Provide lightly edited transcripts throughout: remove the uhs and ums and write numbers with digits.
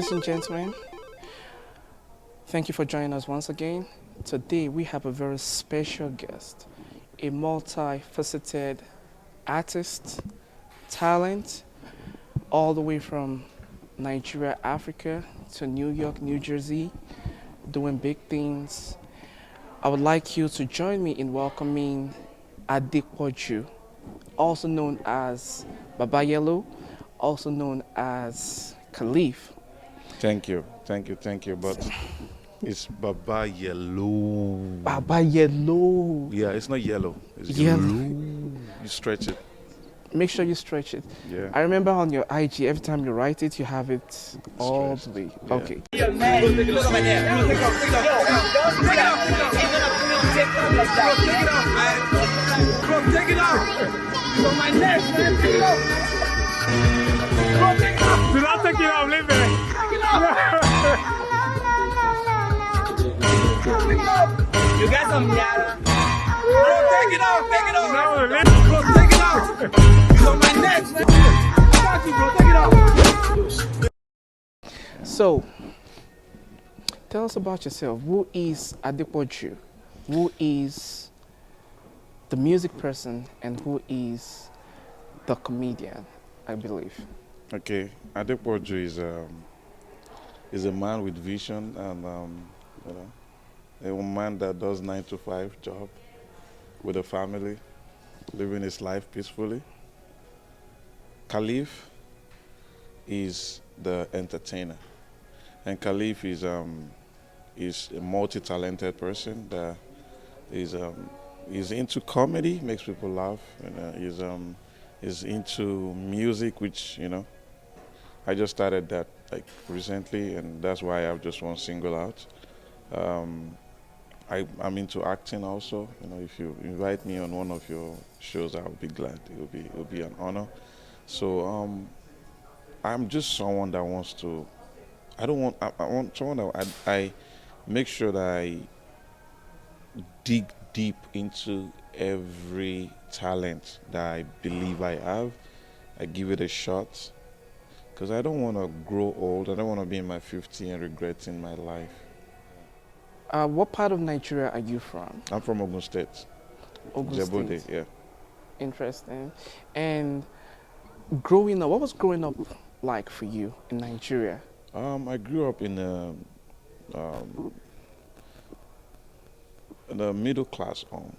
Ladies and gentlemen, thank you for joining us once again. Today we have a very special guest, a multifaceted artist, talent, all the way from Nigeria, Africa to New York, New Jersey, doing big things. I would like you to join me in welcoming Dapo, also known as Baba Yellow, also known as Caliph. Thank you. But it's Baba Yellow. Baba Yellow. Yeah, it's not yellow. It's Yellow. yellow. You stretch it. Make sure you stretch it. Yeah. I remember on your IG, every time you write it, you have it all the Stretched. way. Yeah. Okay. Do not take it off, leave it. You got some yada. Bro, take it off, take it off. No, leave Bro, take it off. It's on my neck, man. I got you, bro, take it off. So, tell us about yourself. Who is Dapo? Who is the music person and who is the comedian, I believe? Okay. Adepoju is a man with vision and a man that does 9 to 5 job with a family, living his life peacefully. Caliph is the entertainer, and Caliph is a multi-talented person that is into comedy, makes people laugh, and is into music, which I just started that like recently, and that's why I have just one single out. Um, I'm into acting also. If you invite me on one of your shows, I'll be glad. It'll be an honor. So I'm just someone that wants to. I want someone that I make sure that I dig deep into every talent that I believe I have. I give it a shot because I don't want to grow old. I don't want to be in my 50s and regretting my life. What part of Nigeria are you from? I'm from Ogun State. Ogun Jebode, State. yeah. Interesting. And growing up, what was growing up like for you in Nigeria? I grew up in a middle class home.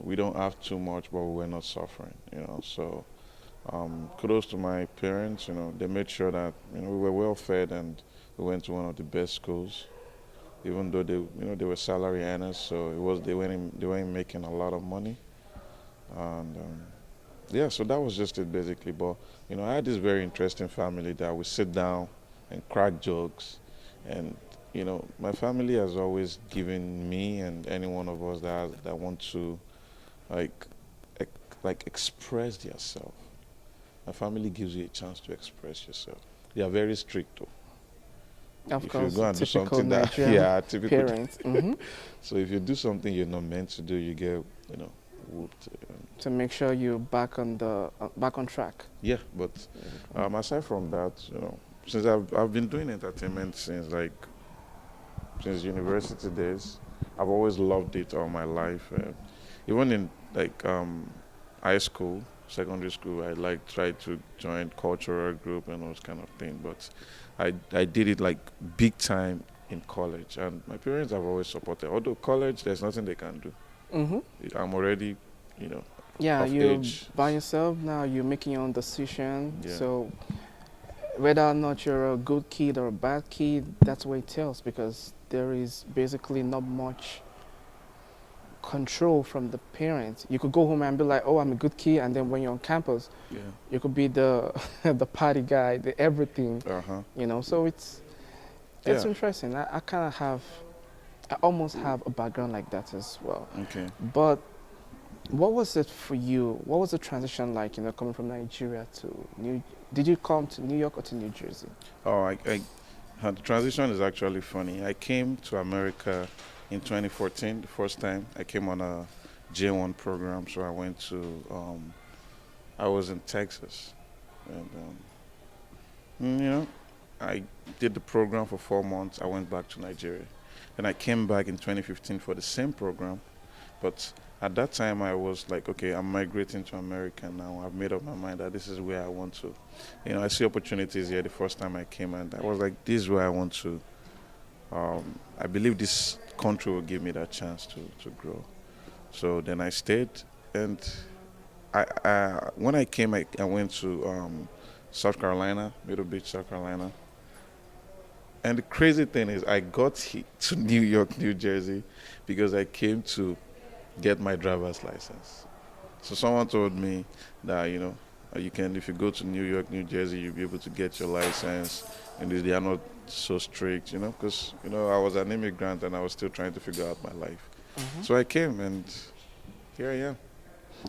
We don't have too much, but we're not suffering. So kudos to my parents. They made sure that we were well fed and we went to one of the best schools. Even though they were salary earners, so they weren't making a lot of money, and yeah, so that was just it basically. But I had this very interesting family that we sit down and crack jokes, and my family has always given me and any one of us that want to like express yourself. My family gives you a chance to express yourself. They are very strict though. Of If course, you go and do typical something that Nigerian typical. parents. Hmm. So if you do something you're not meant to do, you get whooped. To make sure you're back on track. Yeah, but aside from that, since I've been doing entertainment since university days, I've always loved it all my life. Even in high school, secondary school, I tried to join cultural group and those kind of thing. But I did it like big time in college, and my parents have always supported. Although college, there's nothing they can do. Hmm. I'm already, Yeah, of you're age. by yourself now. You're making your own decision. Yeah. So whether or not you're a good kid or a bad kid, that's what it tells because there is basically not much control from the parents. You could go home and be like, "Oh, I'm a good kid," and then when you're on campus, Yeah. you could be the the party guy, the everything. So it's Yeah. interesting. I kind of I almost have a background like that as well. Okay. But what was it for you? What was the transition like? Coming from Nigeria to New. Did you come to New York or to New Jersey? Oh, the transition is actually funny. I came to America in 2014, the first time. I came on a J1 program, so I went to, I was in Texas. And, I did the program for 4 months. I went back to Nigeria. Then I came back in 2015 for the same program. But at that time, I was like, okay, I'm migrating to America now. I've made up my mind that this is where I want to. I see opportunities here the first time I came, and I was like, this is where I want to. I believe this country will give me that chance to grow. So then I stayed, and when I came, I went to South Carolina, Middle Beach, South Carolina. And the crazy thing is, I got to New York, New Jersey, because I came to get my driver's license. So someone told me that, you can, if you go to New York, New Jersey, you'll be able to get your license, and they are not so strict, because, I was an immigrant and I was still trying to figure out my life. So I came, and here I am.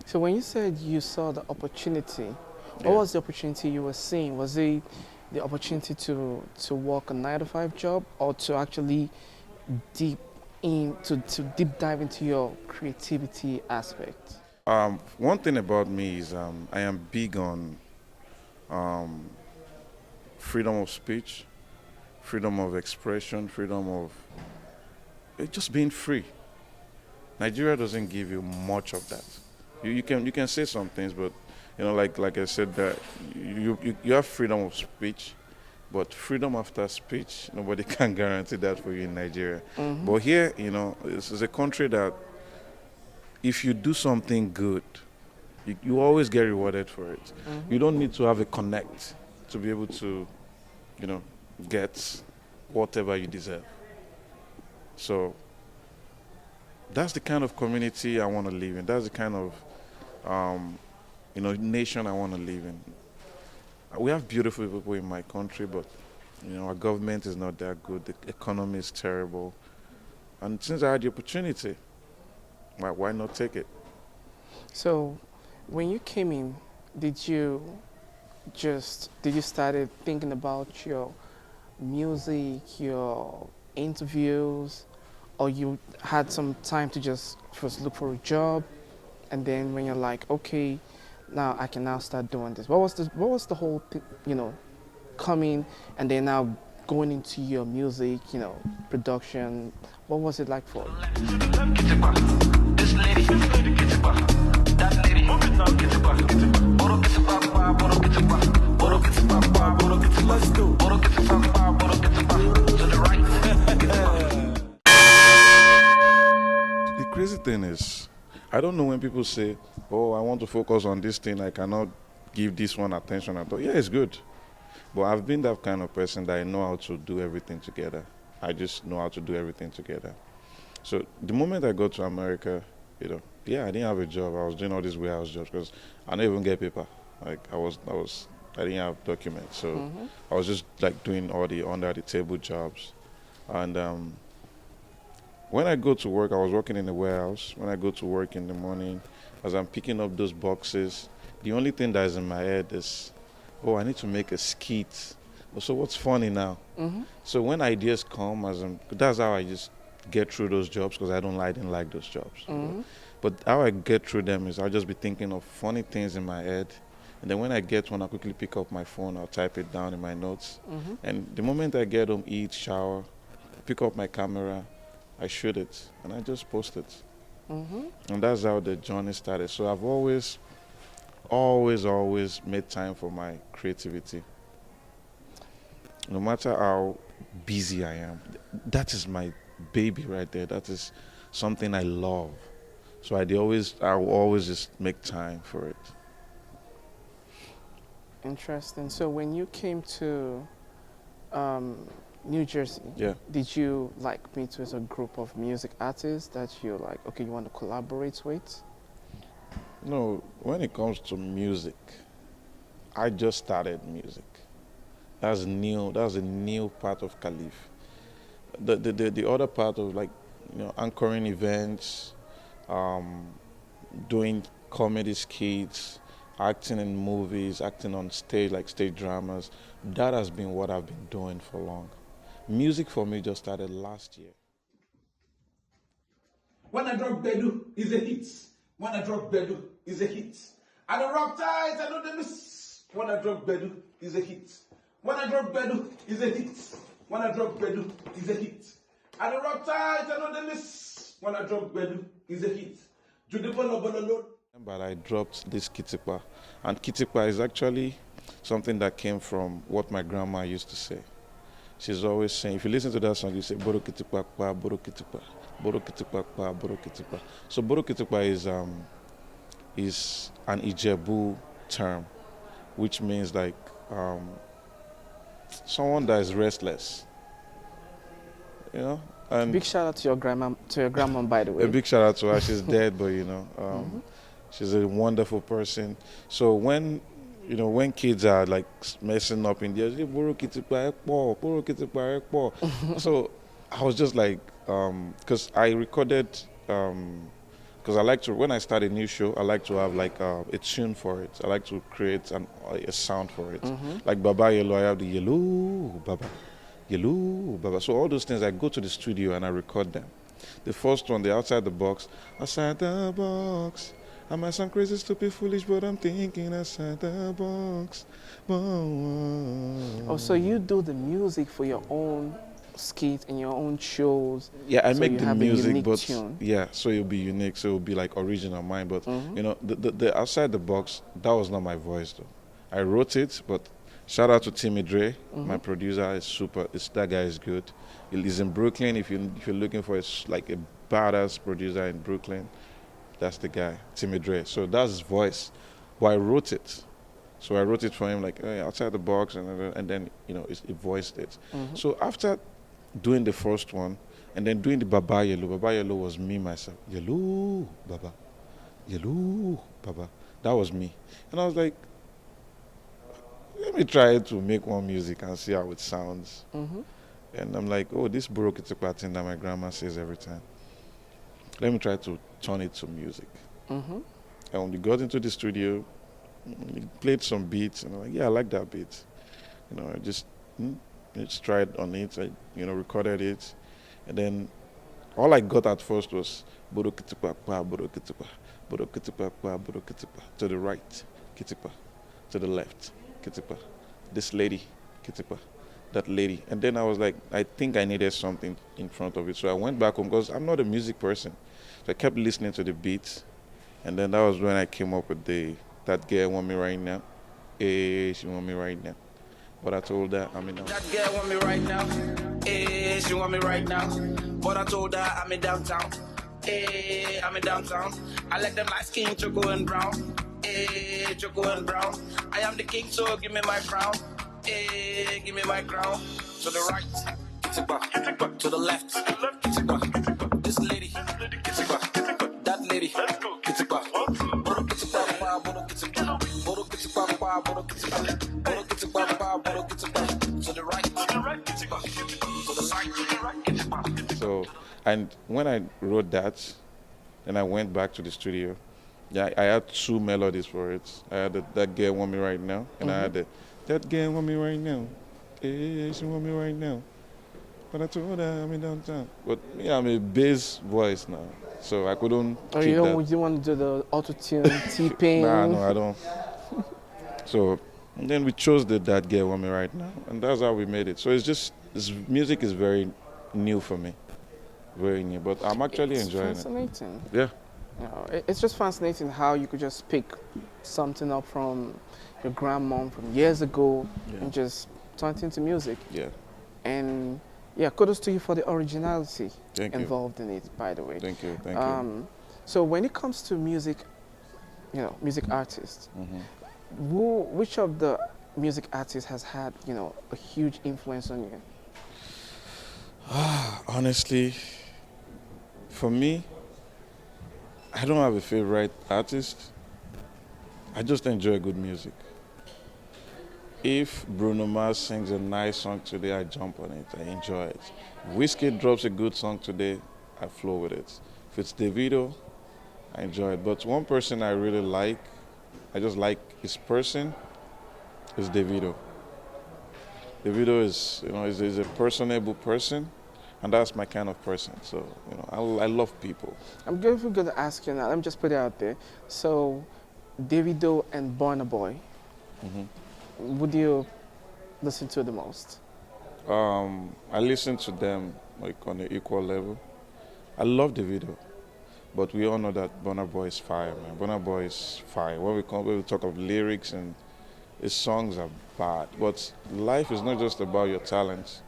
So when you said you saw the opportunity, what Yeah. was the opportunity you were seeing? Was it the opportunity to work a 9-to-5 job, or to actually deep to deep dive into your creativity aspect? One thing about me is I am big on freedom of speech, freedom of expression, freedom of just being free. Nigeria doesn't give you much of that. You can say some things, but like I said, that you have freedom of speech, but freedom after speech, nobody can guarantee that for you in Nigeria. But here, this is a country that if you do something good, you always get rewarded for it. You don't need to have a connect to be able to, get whatever you deserve. So that's the kind of community I want to live in. That's the kind of, nation I want to live in. We have beautiful people in my country, but, our government is not that good. The economy is terrible. And since I had the opportunity, why not take it? So when you came in, did you started thinking about your music, your interviews, or you had some time to just first look for a job, and then when you're like, okay, now I can now start doing this? What was the whole thing, coming and then now going into your music, production? What was it like for you? This lady, get it back. That lady, move it now, get it back. Boro get it back, boro get it back. Boro get it back, boro get it back. Let's go. Boro get it back, boro get it back. To the right, get it back. The crazy thing is, I don't know when people say, oh, I want to focus on this thing, I cannot give this one attention at all. Yeah, it's good. But I've been that kind of person that I know how to do everything together. I just know how to do everything together. So the moment I got to America, I didn't have a job. I was doing all these warehouse jobs because I didn't even get paper. Like I didn't have documents. So I was just like doing all the under the table jobs. And when I go to work, I was working in the warehouse. When I go to work in the morning, as I'm picking up those boxes, the only thing that is in my head is, oh, I need to make a skit. So what's funny now? So when ideas come, that's how I just get through those jobs, because I didn't like those jobs. But how I get through them is I'll just be thinking of funny things in my head. And then when I get one, I'll quickly pick up my phone, I'll type it down in my notes. And the moment I get home, eat, shower, pick up my camera, I shoot it, and I just post it. And that's how the journey started. So I've always made time for my creativity. No matter how busy I am, that is my baby right there. That is something I love. So I will always just make time for it. Interesting. So when you came to New Jersey, Yeah. did you meet with a group of music artists that you okay, you want to collaborate with? No, when it comes to music, I just started music. That's new. That's a new part of Caliph. The other part of anchoring events, doing comedy skits, acting in movies, acting on stage, like stage dramas, that has been what I've been doing for long. Music for me just started last year. When I drop Bedu, is a hit. When I drop Bedu, is a hit. I don't rock tight, I know the miss. When I drop Bedu, is a hit. When I drop Bedu, it's a hit. When I drop Bedu, it's a hit. And the rock tight, I know the list. When I drop Bedu, it's a hit. But I dropped this Kitipa. And Kitipa is actually something that came from what my grandma used to say. She's always saying, if you listen to that song, you say, Boro Kitipa, Boro Kitipa, Boro Kitipa, Boro Kitipa. So Boro Kitipa is an Ijebu term, which means like someone that is restless, you know. And Big shout out to your grandma, by the way. a big shout out to her. She's dead, but you know, she's a wonderful person. So when kids are like messing up in there, so I was just like, because I recorded, because I like to, when I start a new show, I like to have like a tune for it. I like to create a sound for it. Like Baba Yellow, I have the Yellooooooow, Baba. Yellooooooow, Baba. So all those things, I go to the studio and I record them. The first one, the outside the box. I might sound crazy, stupid, foolish, but I'm thinking outside the box. Oh, so you do the music for your own skit and your own shows? Yeah, I so make you the have a music, unique but tune. yeah, so it'll be unique, so it'll be like original mine. But you know, the outside the box, that was not my voice though. I wrote it, but shout out to Timmy Dre, my producer is super. That guy is good. He's in Brooklyn. If you're looking for like a badass producer in Brooklyn, that's the guy, Timmy Dre. So that's his voice. But I wrote it. So I wrote it for him like outside the box, and then you know he voiced it. So after doing the first one, and then doing the Baba Yellow was me myself. Yellooooooow, Baba. Yellooooooow, Baba. That was me. And I was like, let me try to make one music and see how it sounds. And I'm like, oh, this broke it's a thing that my grandma says every time. Let me try to turn it to music. And when we got into the studio, we played some beats, and I'm like, yeah, I like that beat. You know, I just tried on it. I, recorded it, and then all I got at first was Boro Kitipa, Boro Kitipa, Boro Kitipa, Boro Kitipa, to the right, Kitipa, to the left, Kitipa, this lady, Kitipa, that lady. And then I was like, I think I needed something in front of it. So I went back home because I'm not a music person. So I kept listening to the beats. And then that was when I came up with that girl want me right now. She want me right now. But I told her, I'm in downtown. That girl want me right now. She want me right now. But I told her I'm in downtown. I'm in downtown. I like them light skin, choco and brown. Choco and brown. I am the king, so give me my crown. Give me my crown. To the right, Kitipa. To the left, Kitipa. This lady, Kitipa. That lady, Kitipa. Boro Kitipa, Boro Kitipa. Boro Kitipa, Boro Kitipa. Boro Kitipa, Boro Kitipa. To the right, Kitipa. To the right, Kitipa. So, and when I wrote that, then I went back to the studio. Yeah, I had two melodies for it. I had that girl want me right now, and I had that girl want me right now. She want me right now. But I told her I'm in downtown. But yeah, I'm a bass voice now, so I couldn't Or keep that. you want to do the auto-tune, T-Pain? Nah, no, I don't. So, and then we chose that girl want me right now, and that's how we made it. So it's just, this music is very new for me, very new. But I'm actually enjoying it. Fascinating. Yeah. It's just fascinating how you could just pick something up from your grandmom from years ago and just turn it into music. Yeah. And yeah, kudos to you for the originality Thank you. involved in it, by the way. Thank you. Thank you. So when it comes to music, music artists, which of the music artists has had, a huge influence on you? Honestly, for me, I don't have a favorite artist. I just enjoy good music. If Bruno Mars sings a nice song today, I jump on it. I enjoy it. If Whiskey drops a good song today, I flow with it. If it's Davido, I enjoy it. But one person I really like, I just like his person, is Davido. Davido is a personable person, and that's my kind of person. So, I love people. I'm going to ask you now. Let me just put it out there. So, Davido and Burna Boy, would you listen to the most? I listen to them like on an equal level. I love the video, but we all know that Burna Boy is fire, man. Burna Boy is fire. When we talk of lyrics and his songs are bad, but life is not just about your talents.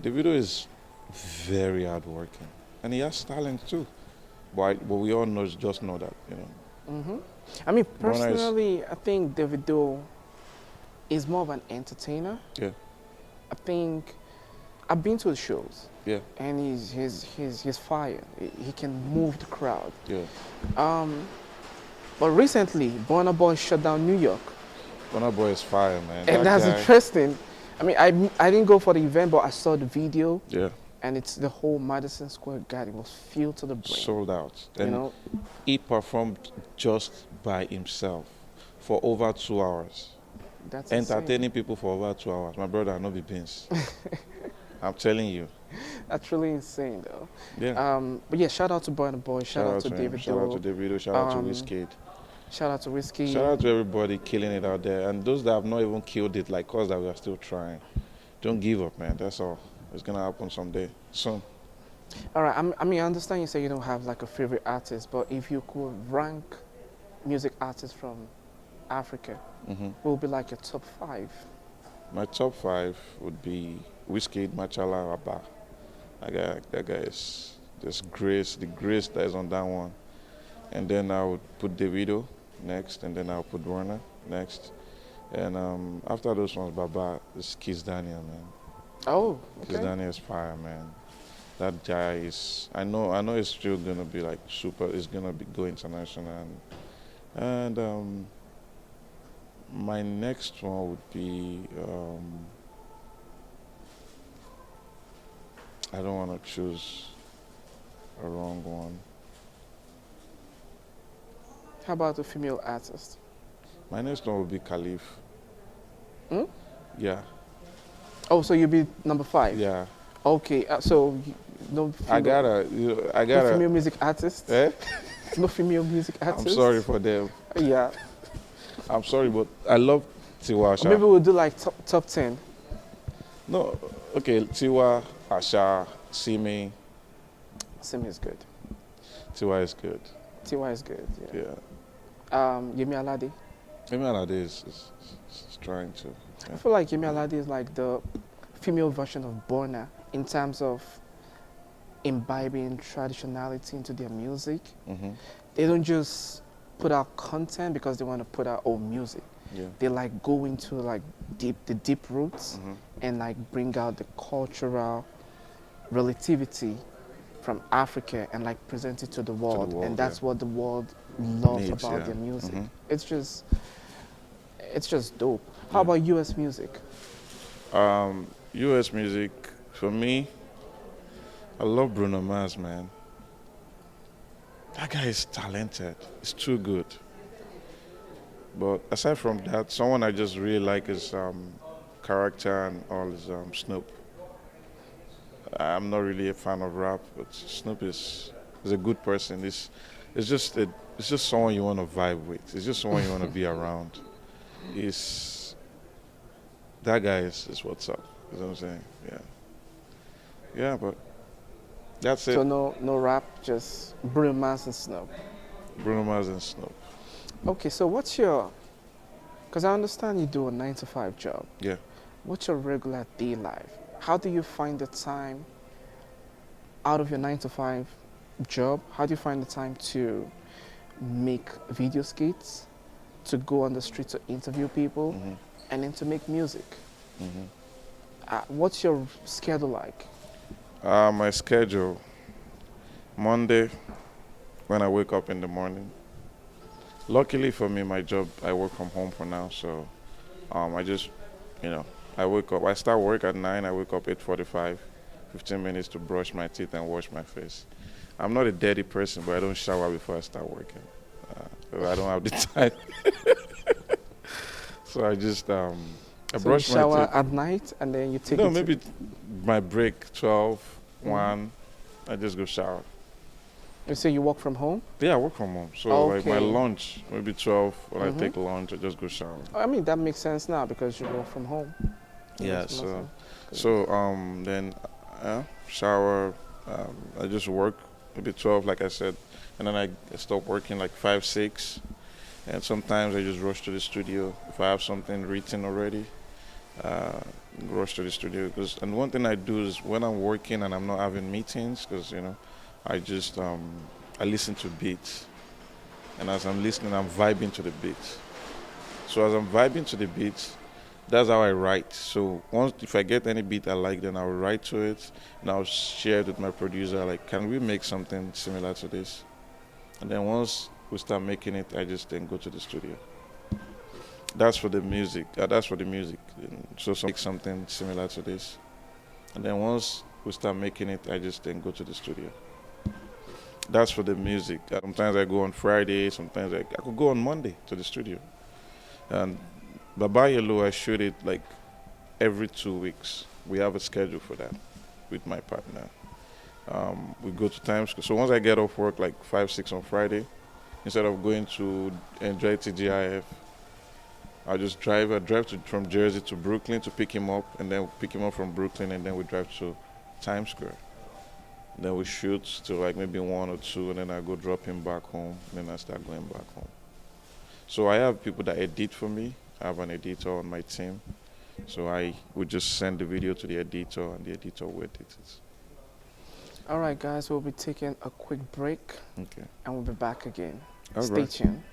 The video is very hardworking, and he has talent too. But we all just know that, you know. Hmm. I mean, Burna is, personally, I think Davido is more of an entertainer. yeah, I think I've been to his shows, yeah, and he's fire. He can move the crowd. yeah. But recently, Burna Boy shut down New York, Burna Boy is fire, man. and That that's guy, interesting. I mean, I didn't go for the event, but I saw the video, yeah, and it's the whole Madison Square Garden was filled to the brim. sold out. You And know, he performed just by himself for over 2 hours. that's insane. Entertaining people for over 2 hours. My brother, I know be beans. I'm telling you. That's really insane, though. Yeah. But yeah, shout out to Burna Boy, shout out to him. David Shout out to Davido. Shout out to Um, Wizkid. shout out to Whiskey. Shout out to everybody killing it out there. And those that have not even killed it, like us that we are still trying. Don't give up, man. That's all. It's going to happen someday. Soon. All right, I mean, I understand you say you don't have like a favorite artist, but if you could rank music artists from Africa, what would be like your top 5? My top 5 would be Wizkid, Machala, Abba. That guy is just grace, the grace that is on that one. And then I would put Davido next, and then I'll put Warner next. And after those ones, Baba, is Kiss Daniel, man. Oh, Kiss okay. Daniel is fire, man. That guy is, I know it's still gonna be like super, it's gonna be go international. And my next one would be, I don't want to choose a wrong one. How about a female artist? My next one would be Caliph. Hmm? Yeah, Oh, so you'll be number 5? yeah. Okay, so no female, I no female gotta. music artist? Eh? No female music artist? I'm sorry for them. Yeah. I'm sorry, but I love Tiwa Or maybe Asha. we'll do like top 10. No, okay, Tiwa, Asha, Simi. Simi is good. Tiwa is good. Tiwa is good, yeah. Yeah. Yemi Alade. Maybe nowadays is trying to. I feel like Yemi Alade is like the female version of Burna in terms of imbibing traditionality into their music. Mm-hmm. They don't just put out content because they want to put out old music. Yeah. They like go into like the deep roots Mm-hmm. and like bring out the cultural relativity from Africa and like present it to the world. world, And that's yeah. what the world loves Needs, about yeah. their music. Mhm. It's just dope. How Yeah. about US music? U.S. music, for me, I love Bruno Mars, man. That guy is talented. He's too good. But aside from that, someone I just really like is character and all is Snoop. I'm not really a fan of rap, but Snoop is a good person. It's just someone you want to vibe with. It's just someone you want to be around. That guy is what's up. You know what I'm saying? Yeah. Yeah, but that's it. So no rap, just Bruno Mars and Snoop. Bruno Mars and Snoop. Okay, so what's your, because I understand you do a 9 to 5 job. Yeah. What's your regular day life? How do you find the time out of your 9 to 5 job? How do you find the time to make video skits, to go on the street to interview people, Mhm. and then to make music? Mhm. What's your schedule like? My schedule. Monday, when I wake up in the morning. Luckily for me, my job, I work from home for now, so I just, I wake up. I start work at 9. I wake up 8:45, 15 minutes to brush my teeth and wash my face. I'm not a dirty person, but I don't shower before I start working. I don't have the time. So I just I So you brush my shower teeth. at night and then you take No, it to- maybe my break 12, 1. I just go shower. You say you work from home? Yeah, I work from home. So like my Okay. lunch, maybe 12, when Mhm. I take lunch, I just go shower. I mean, that makes sense now because you work from home. Yeah. Makes more sense. Then shower. I just work maybe 12, like I said, and then I stop working like 5, 6, and sometimes I just rush to the studio if I have something written already. Uh, Rush to the studio because and one thing I do is when I'm working and I'm not having meetings because I just I listen to beats, and as I'm listening I'm vibing to the beats. So as I'm vibing to the beats, that's how I write. So once if I get any beat I like, then I'll write to it and I'll share it with my producer. Like, can we make something similar to this? And then once we start making it, I just then go to the studio. That's for the music. That's for the music. So make something similar to this. And then once we start making it, I just then go to the studio. That's for the music. Sometimes I go on Friday. Sometimes I could go on Monday to the studio. And Baba Yellow, I shoot it like every 2 weeks. We have a schedule for that with my partner. We go to Times Square. So once I get off work like 5, 6 on Friday, instead of going to enjoy TGIF, I'll just drive. From Jersey to Brooklyn to pick him up, and then pick him up from Brooklyn, and then we drive to Times Square. Then we shoot till like maybe 1 or 2, and then I go drop him back home, and then I start going back home. So I have people that edit for me. I have an editor on my team. So I would just send the video to the editor, and the editor will edit it. All right, guys, we'll be taking a quick break Okay. and we'll be back again. All Stay right. tuned.